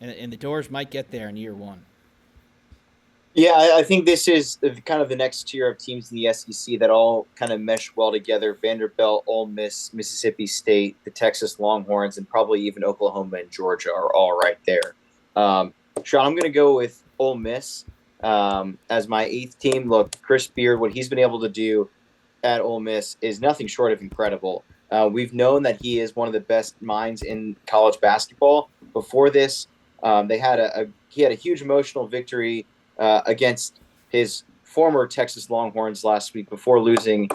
and the Doors might get there in year one. Yeah, I think this is kind of the next tier of teams in the SEC that all kind of mesh well together. Vanderbilt, Ole Miss, Mississippi State, the Texas Longhorns, and probably even Oklahoma and Georgia are all right there. Sean, I'm going to go with Ole Miss as my eighth team. Look, Chris Beard, what he's been able to do at Ole Miss is nothing short of incredible. We've known that he is one of the best minds in college basketball. Before this, he had a huge emotional victory against his former Texas Longhorns last week before losing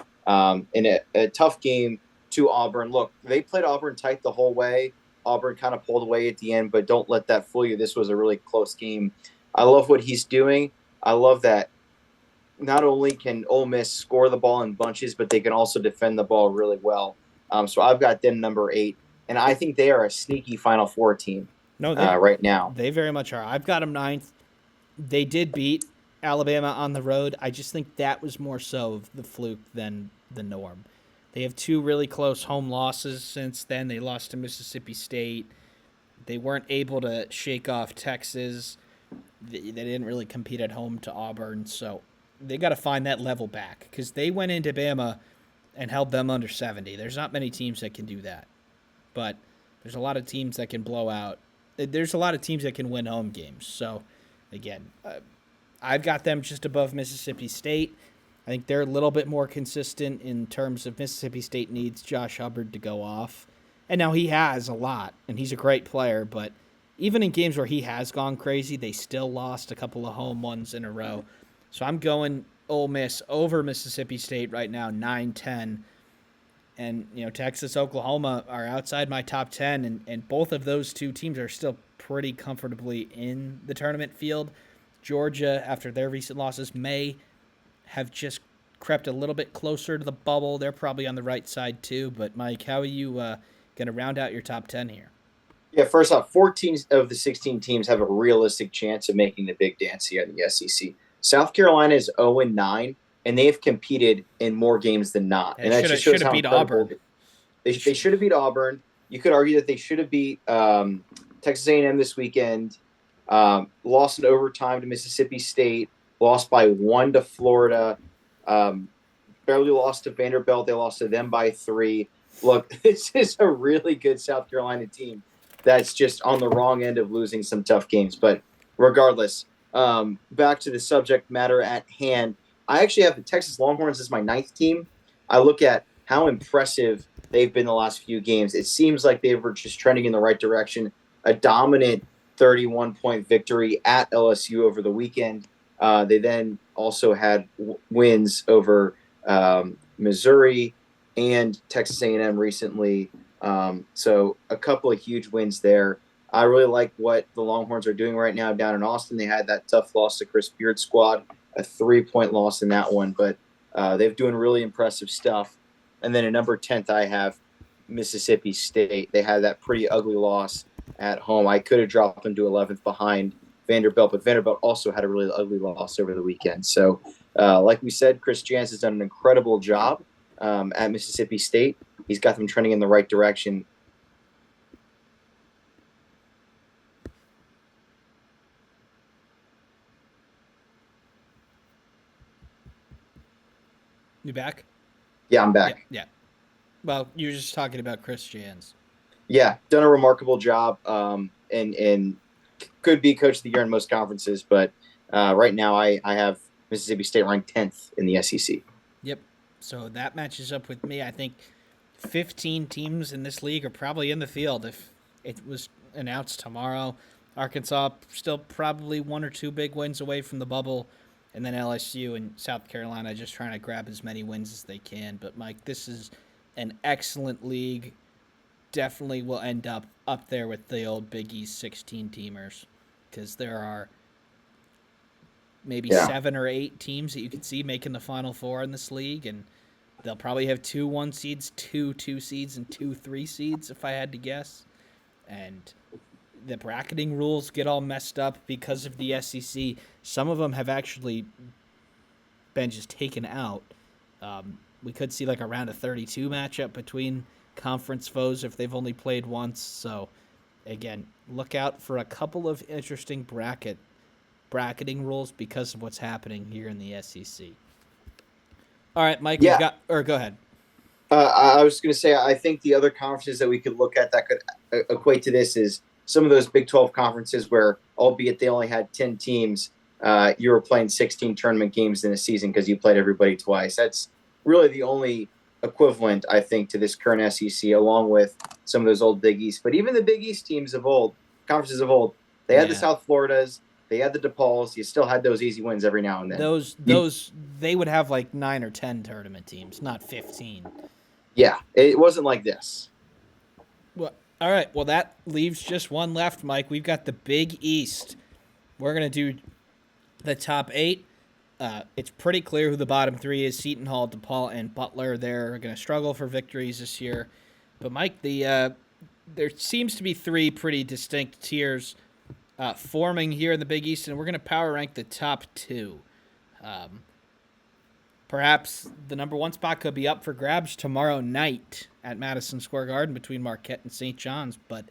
in a tough game to Auburn. Look, they played Auburn tight the whole way. Auburn kind of pulled away at the end, but don't let that fool you. This was a really close game. I love what he's doing. I love that not only can Ole Miss score the ball in bunches, but they can also defend the ball really well. So I've got them number 8, and I think they are a sneaky Final Four team right now. They very much are. I've got them 9th. They did beat Alabama on the road. I just think that was more so of the fluke than the norm. They have 2 really close home losses since then. They lost to Mississippi State. They weren't able to shake off Texas. They didn't really compete at home to Auburn. So they got to find that level back because they went into Bama and held them under 70. There's not many teams that can do that. But there's a lot of teams that can blow out. There's a lot of teams that can win home games. So again, I've got them just above Mississippi State. I think they're a little bit more consistent in terms of Mississippi State needs Josh Hubbard to go off. And now he has a lot, and he's a great player, but even in games where he has gone crazy, they still lost a couple of home ones in a row. So I'm going Ole Miss over Mississippi State right now, 9-10. And, Texas, Oklahoma are outside my top 10, and both of those two teams are still pretty comfortably in the tournament field. Georgia, after their recent losses, may have just crept a little bit closer to the bubble. They're probably on the right side too. But, Mike, how are you going to round out your top 10 here? Yeah, first off, 14 of the 16 teams have a realistic chance of making the big dance here in the SEC. South Carolina is 0-9, and they have competed in more games than not. And that just shows how beat incredible Auburn. They should have beat Auburn. You could argue that they should have beat Texas A&M this weekend, lost in overtime to Mississippi State, lost by 1 to Florida, barely lost to Vanderbilt. They lost to them by 3. Look, this is a really good South Carolina team that's just on the wrong end of losing some tough games. But regardless, back to the subject matter at hand, I actually have the Texas Longhorns as my 9th team. I look at how impressive they've been the last few games. It seems like they were just trending in the right direction. A dominant 31-point victory at LSU over the weekend. They then also had wins over Missouri and Texas A&M recently. So a couple of huge wins there. I really like what the Longhorns are doing right now down in Austin. They had that tough loss to Chris Beard's squad, a 3-point loss in that one, but they're doing really impressive stuff. And then at number 10th, I have Mississippi State. They had that pretty ugly loss at home. I could have dropped them to 11th behind Vanderbilt, but Vanderbilt also had a really ugly loss over the weekend. So like we said, Chris Jans has done an incredible job at Mississippi State. He's got them trending in the right direction. You back? Yeah, I'm back. Yeah. Well, you were just talking about Chris Jans. Yeah, done a remarkable job and could be coach of the year in most conferences. But right now I have Mississippi State ranked 10th in the SEC. Yep. So that matches up with me. I think 15 teams in this league are probably in the field if it was announced tomorrow. Arkansas still probably 1 or 2 big wins away from the bubble. and then LSU and South Carolina just trying to grab as many wins as they can. But Mike, this is an excellent league. Definitely will end up there with the old Big East 16 teamers, because there are maybe Yeah. 7 or 8 teams that you could see making the Final Four in this league, and they'll probably have 2 1 seeds, 2 2 seeds, and 2 3 seeds if I had to guess. And the bracketing rules get all messed up because of the SEC. Some of them have actually been just taken out. We could see like a round of 32 matchup between conference foes if they've only played once. So, again, look out for a couple of interesting bracketing rules because of what's happening here in the SEC. All right, Mike, Yeah. go ahead. I was going to say, I think the other conferences that we could look at that could equate to this is some of those Big 12 conferences where, albeit they only had 10 teams, you were playing 16 tournament games in a season because you played everybody twice. That's really the only equivalent, I think, to this current SEC, along with some of those old Big East. But even the Big East teams of old, conferences of old, they had the South Floridas, they had the DePauls. You still had those easy wins every now and then. Those they would have like 9 or 10 tournament teams, not 15. Yeah, it wasn't like this. Well, all right. Well, that leaves just one left, Mike. We've got the Big East. We're going to do the top 8. It's pretty clear who the bottom 3 is. Seton Hall, DePaul, and Butler. They're going to struggle for victories this year. But, Mike, there seems to be 3 pretty distinct tiers forming here in the Big East, and we're going to power rank the top 2. Perhaps the number 1 spot could be up for grabs tomorrow night at Madison Square Garden between Marquette and St. John's, but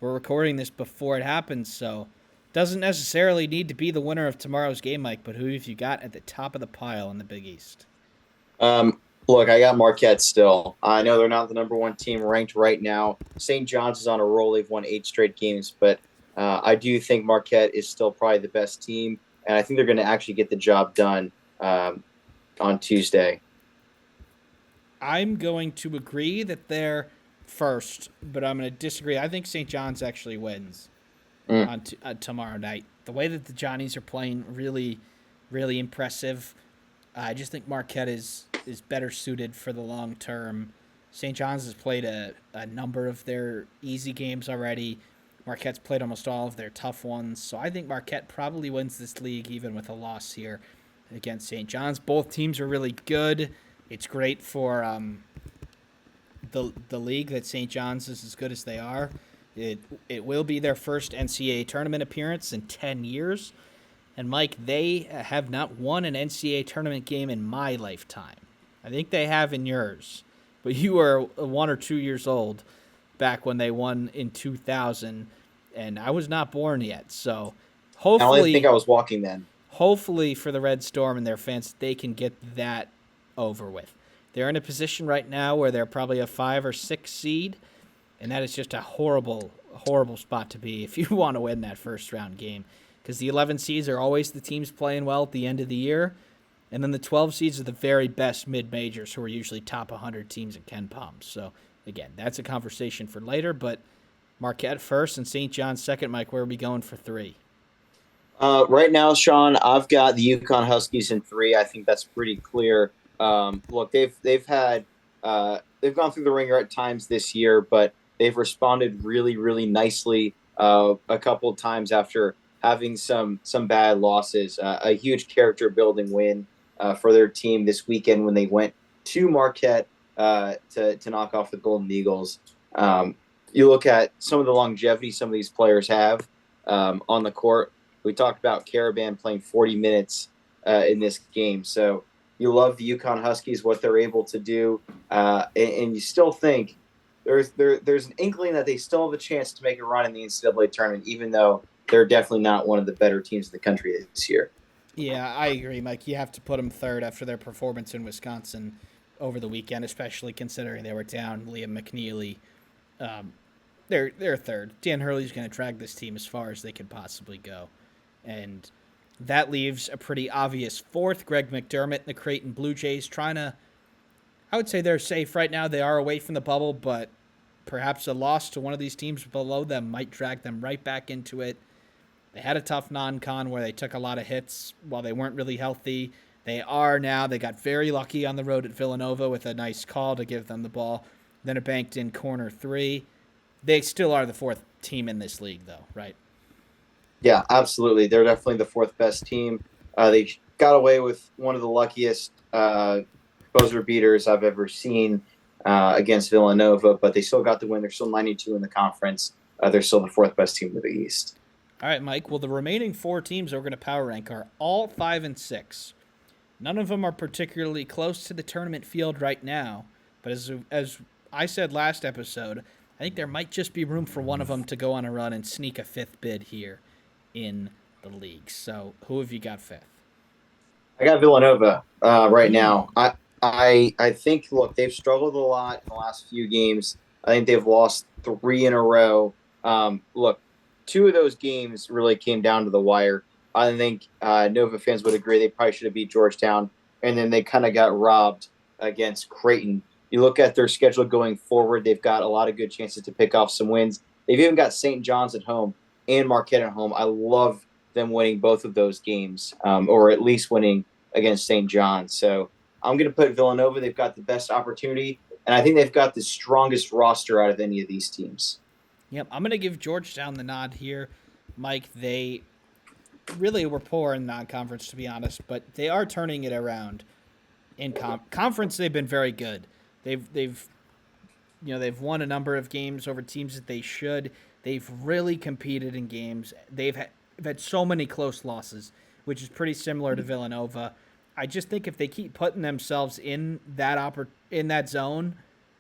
we're recording this before it happens, so doesn't necessarily need to be the winner of tomorrow's game, Mike, but who have you got at the top of the pile in the Big East? Look, I got Marquette still. I know they're not the number 1 team ranked right now. St. John's is on a roll. They've won 8 straight games, but I do think Marquette is still probably the best team, and I think they're going to actually get the job done on Tuesday. I'm going to agree that they're first, but I'm going to disagree. I think St. John's actually wins on tomorrow night. The way that the Johnnies are playing, really, really impressive. I just think Marquette is better suited for the long term. St. John's has played a number of their easy games already. Marquette's played almost all of their tough ones. So I think Marquette probably wins this league even with a loss here against St. John's. Both teams are really good. It's great for the league that St. John's is as good as they are. It will be their first NCAA tournament appearance in 10 years. And, Mike, they have not won an NCAA tournament game in my lifetime. I think they have in yours. But you were 1 or 2 years old back when they won in 2000, and I was not born yet. So hopefully, I only think I was walking then. Hopefully for the Red Storm and their fans, they can get that over with. They're in a position right now where they're probably a 5 or 6 seed, and that is just a horrible, horrible spot to be if you want to win that first round game. Because the 11 seeds are always the teams playing well at the end of the year, and then the 12 seeds are the very best mid-majors who are usually top 100 teams at Ken Palm. So, again, that's a conversation for later, but Marquette first and St. John's second. Mike, where are we going for 3? Right now, Sean, I've got the UConn Huskies in 3. I think that's pretty clear. Look, they've gone through the ringer at times this year, but they've responded really, really nicely a couple of times after having some bad losses. A huge character building win for their team this weekend when they went to Marquette to knock off the Golden Eagles. You look at some of the longevity some of these players have on the court. We talked about Caravan playing 40 minutes in this game. So you love the UConn Huskies, what they're able to do. And you still think there's an inkling that they still have a chance to make a run in the NCAA tournament, even though they're definitely not one of the better teams in the country this year. Yeah, I agree, Mike. You have to put them third after their performance in Wisconsin over the weekend, especially considering they were down Liam McNeely. They're third. Dan Hurley's going to drag this team as far as they could possibly go. And that leaves a pretty obvious fourth, Greg McDermott and the Creighton Blue Jays trying to, I would say they're safe right now. They are away from the bubble, but perhaps a loss to one of these teams below them might drag them right back into it. They had a tough non-con where they took a lot of hits while they weren't really healthy. They are now. They got very lucky on the road at Villanova with a nice call to give them the ball. Then it banked in corner 3. They still are the 4th team in this league, though, right? Yeah, absolutely. They're definitely the 4th best team. They got away with one of the luckiest buzzer beaters I've ever seen against Villanova, but they still got the win. They're still 92 in the conference. They're still the 4th best team in the Big East. All right, Mike. Well, the remaining 4 teams that we're going to power rank are all 5 and 6. None of them are particularly close to the tournament field right now, but as I said last episode, I think there might just be room for one of them to go on a run and sneak a 5th bid here in the league. So, who have you got 5th? I got Villanova right now. I think, look, they've struggled a lot in the last few games. I think they've lost 3 in a row. Look, 2 of those games really came down to the wire. I think Nova fans would agree they probably should have beat Georgetown, and then they kind of got robbed against Creighton. You look at their schedule going forward, they've got a lot of good chances to pick off some wins. They've even got St. John's at home and Marquette at home. I love them winning both of those games, or at least winning against St. John's. So I'm going to put Villanova. They've got the best opportunity, and I think they've got the strongest roster out of any of these teams. Yep, I'm going to give Georgetown the nod here. Mike, they really were poor in non-conference, to be honest, but they are turning it around. In conference, they've been very good. They've won a number of games over teams that they should. They've really competed in games. They've had so many close losses, which is pretty similar to Villanova. I just think if they keep putting themselves in that zone,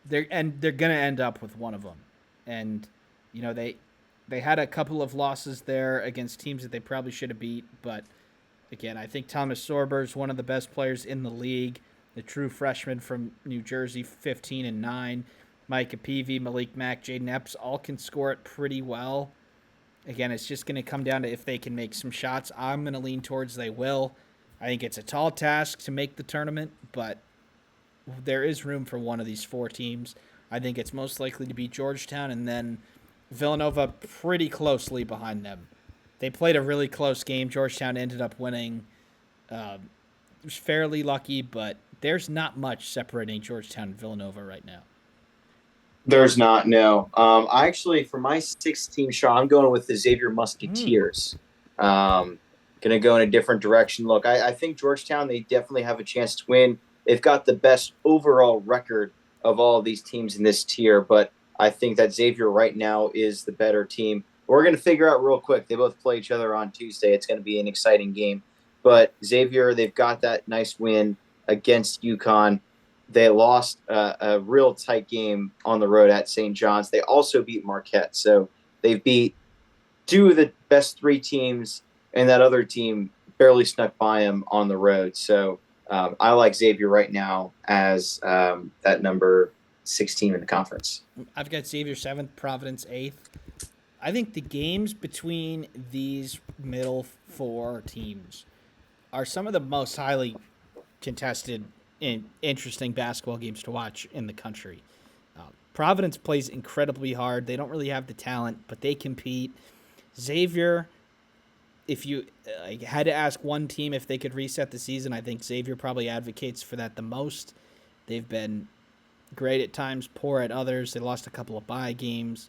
they're going to end up with one of them. And they had a couple of losses there against teams that they probably should have beat, but again, I think Thomas Sorber is one of the best players in the league. The true freshman from New Jersey, 15-9. Micah Peavy, Malik Mack, Jaden Epps all can score it pretty well. Again, it's just going to come down to if they can make some shots. I'm going to lean towards they will. I think it's a tall task to make the tournament, but there is room for one of these 4 teams. I think it's most likely to be Georgetown, and then Villanova pretty closely behind them. They played a really close game. Georgetown ended up winning. It was fairly lucky, but there's not much separating Georgetown and Villanova right now. There's not, no. I actually, for my 6th team, Sean, I'm going with the Xavier Musketeers. Going to go in a different direction. Look, I think Georgetown, they definitely have a chance to win. They've got the best overall record of all of these teams in this tier, but I think that Xavier right now is the better team. We're going to figure out real quick. They both play each other on Tuesday. It's going to be an exciting game. But Xavier, they've got that nice win against UConn. They lost a real tight game on the road at St. John's. They also beat Marquette. So they've beat 2 of the best 3 teams, and that other team barely snuck by them on the road. So I like Xavier right now as that number 16 in the conference. I've got Xavier 7th, Providence 8th. I think the games between these middle 4 teams are some of the most highly contested and interesting basketball games to watch in the country. Providence plays incredibly hard. They don't really have the talent, but they compete. Xavier, if you had to ask one team if they could reset the season, I think Xavier probably advocates for that the most. They've been great at times, poor at others. They lost a couple of bye games.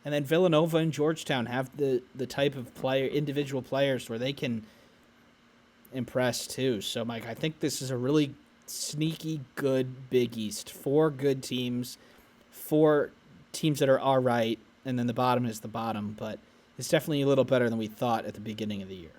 And then Villanova and Georgetown have the type of individual players where they can impress too. So, Mike, I think this is a really sneaky good Big East. 4 good teams, 4 teams that are all right, and then the bottom is the bottom. But it's definitely a little better than we thought at the beginning of the year.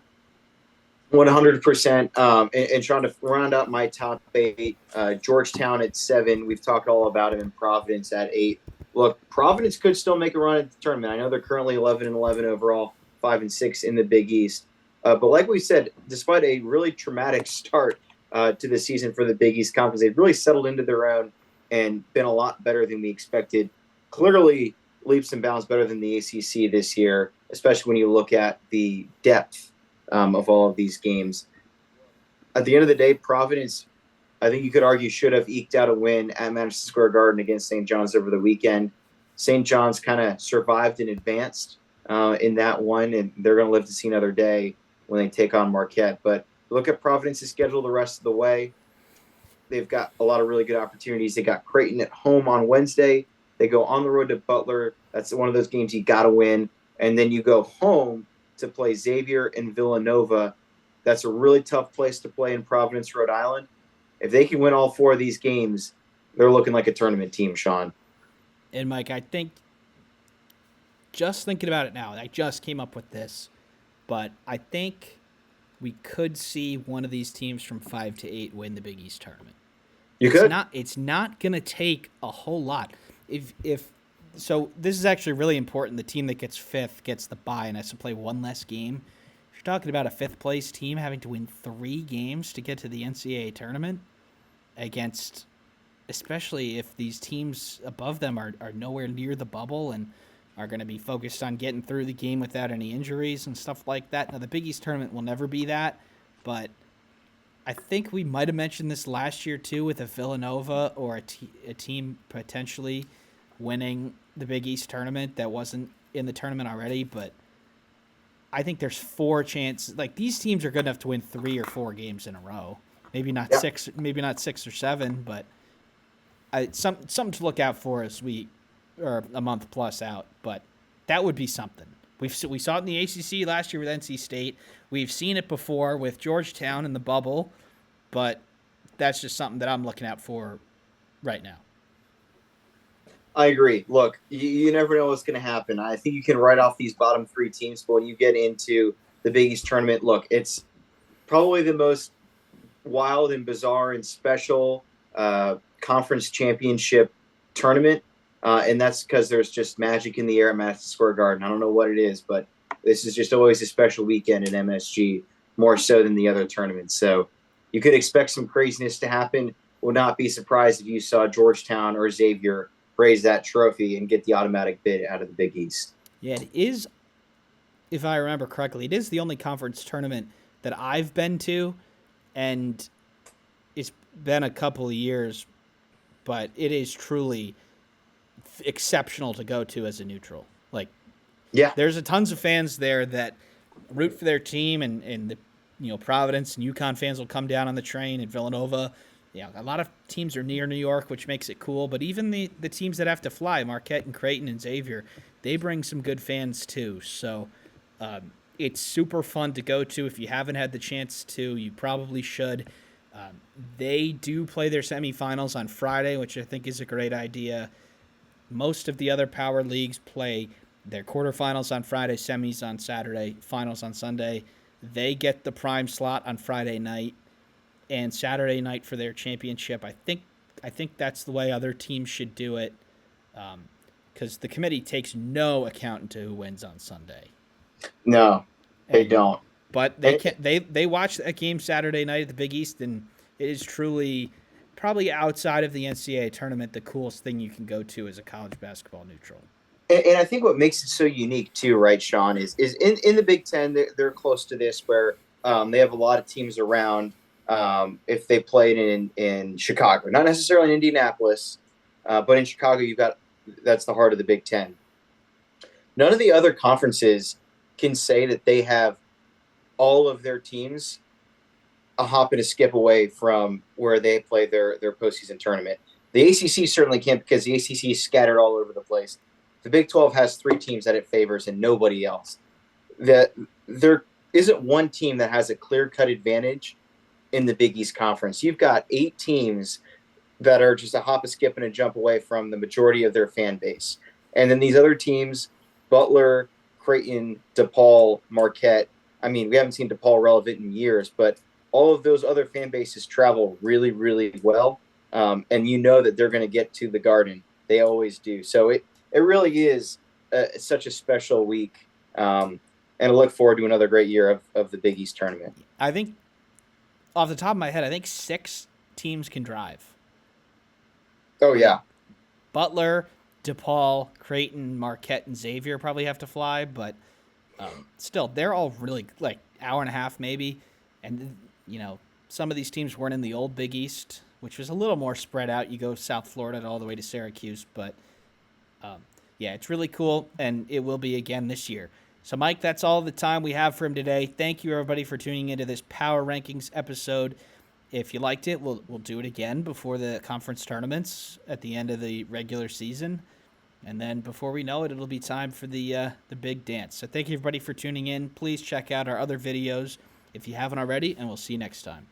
100%. And trying to round out my top 8, Georgetown at 7. We've talked all about him, in Providence at 8. Look, Providence could still make a run at the tournament. I know they're currently 11-11 overall, 5-6 in the Big East. But like we said, despite a really traumatic start to the season for the Big East Conference, they've really settled into their own and been a lot better than we expected. Clearly, leaps and bounds better than the ACC this year, especially when you look at the depth of all of these games. At the end of the day, Providence, I think you could argue, should have eked out a win at Madison Square Garden against St. John's over the weekend. St. John's kind of survived and advanced. in that one, and they're going to live to see another day when they take on Marquette. But look at Providence's schedule the rest of the way. They've got a lot of really good opportunities. They got Creighton at home on Wednesday. They go on the road to Butler. That's one of those games you got to win. And then you go home to play Xavier and Villanova. That's a really tough place to play in Providence, Rhode Island. If they can win all 4 of these games, they're looking like a tournament team, Sean. And Mike, I think just thinking about it now, I just came up with this, but I think we could see one of these teams from 5 to 8 win the Big East tournament. It's not going to take a whole lot. If so, this is actually really important. The team that gets 5th gets the bye and has to play one less game. If you're talking about a 5th place team having to win 3 games to get to the NCAA tournament against, especially if these teams above them are nowhere near the bubble and are going to be focused on getting through the game without any injuries and stuff like that. Now, the Big East tournament will never be that, but I think we might have mentioned this last year too with a Villanova or a team potentially winning the Big East tournament that wasn't in the tournament already, but I think there's 4 chances. Like, these teams are good enough to win 3 or 4 games in a row. Maybe not 6, maybe not 6 or 7, but something to look out for as we are a month plus out. But that would be something. We saw it in the ACC last year with NC State. We've seen it before with Georgetown in the bubble, but that's just something that I'm looking out for right now. I agree. Look, you never know what's going to happen. I think you can write off these bottom 3 teams, but when you get into the Big East tournament, look, it's probably the most wild and bizarre and special conference championship tournament. And that's because there's just magic in the air at Madison Square Garden. I don't know what it is, but this is just always a special weekend at MSG, more so than the other tournaments. So you could expect some craziness to happen. Would not be surprised if you saw Georgetown or Xavier raise that trophy and get the automatic bid out of the Big East. Yeah, it is, if I remember correctly, it is the only conference tournament that I've been to, and it's been a couple of years, but it is truly exceptional to go to as a neutral. Like, yeah, there's a tons of fans there that root for their team, and the Providence and UConn fans will come down on the train, and Villanova. Yeah, a lot of teams are near New York, which makes it cool. But even the teams that have to fly, Marquette and Creighton and Xavier, they bring some good fans too. So it's super fun to go to. If you haven't had the chance to, you probably should. They do play their semifinals on Friday, which I think is a great idea. Most of the other power leagues play their quarterfinals on Friday, semis on Saturday, finals on Sunday. They get the prime slot on Friday night and Saturday night for their championship. I think that's the way other teams should do it, because the committee takes no account into who wins on Sunday. No, they don't. But they watch a game Saturday night at the Big East, and it is truly, probably outside of the NCAA tournament, the coolest thing you can go to as a college basketball neutral. And I think what makes it so unique too, right, Sean, is in the Big Ten, they're close to this, where they have a lot of teams around. If they played in Chicago, not necessarily in Indianapolis, but in Chicago, that's the heart of the Big Ten. None of the other conferences can say that they have all of their teams a hop and a skip away from where they play their postseason tournament. The ACC certainly can't, because the ACC is scattered all over the place. The Big 12 has 3 teams that it favors and nobody else. There isn't one team that has a clear-cut advantage in the Big East Conference. You've got 8 teams that are just a hop, a skip, and a jump away from the majority of their fan base. And then these other teams, Butler, Creighton, DePaul, Marquette. I mean, we haven't seen DePaul relevant in years, but all of those other fan bases travel really, really well. And you know that they're going to get to the Garden. They always do. So it really is such a special week. And I look forward to another great year of the Big East tournament. I think, off the top of my head, I think 6 teams can drive. Oh, yeah. Butler, DePaul, Creighton, Marquette, and Xavier probably have to fly, but still, they're all really, like, hour and a half maybe. And, some of these teams weren't in the old Big East, which was a little more spread out. You go South Florida all the way to Syracuse, but Yeah, it's really cool, and it will be again this year. So, Mike, that's all the time we have for him today. Thank you, everybody, for tuning into this Power Rankings episode. If you liked it, we'll do it again before the conference tournaments at the end of the regular season. And then before we know it, it'll be time for the big dance. So thank you, everybody, for tuning in. Please check out our other videos if you haven't already, and we'll see you next time.